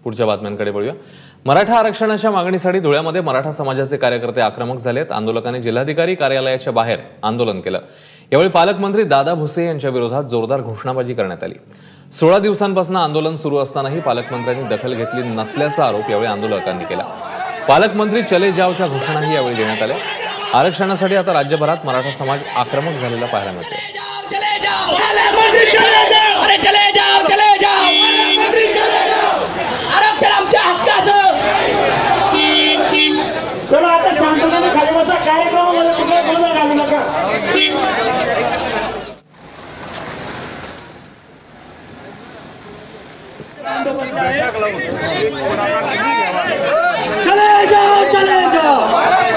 पुढच्या बातम्यांकडे वळूया। मराठा आरक्षणाच्या मागणीसाठी धुळ्यामध्ये मराठा समाजाचे कार्यकर्ते आक्रमक झालेत। आंदोलकांनी जिल्हाधिकारी कार्यालयाच्या बाहेर आंदोलन केलं। यावेळी पालकमंत्री दादा भुसे यांच्या विरोधात जोरदार घोषणाबाजी करण्यात आली। 16 दिवसांपासून आंदोलन सुरू असतानाही पालकमंत्र्यांनी दखल घेतली नसल्याचा आरोप यावेळी आंदोलकांनी केला। पालकमंत्री चले जावच्या घोषणाही यावेळी देण्यात आल्या। आरक्षणासाठी आता राज्यभरात मराठा समाज आक्रमक झालेला पाहायला मिळतोय। चला आता शांततेने खाली बसा। कार्यक्रमामध्ये कुठला गोंधळ घालू नका। चले जाओ चले जाओ।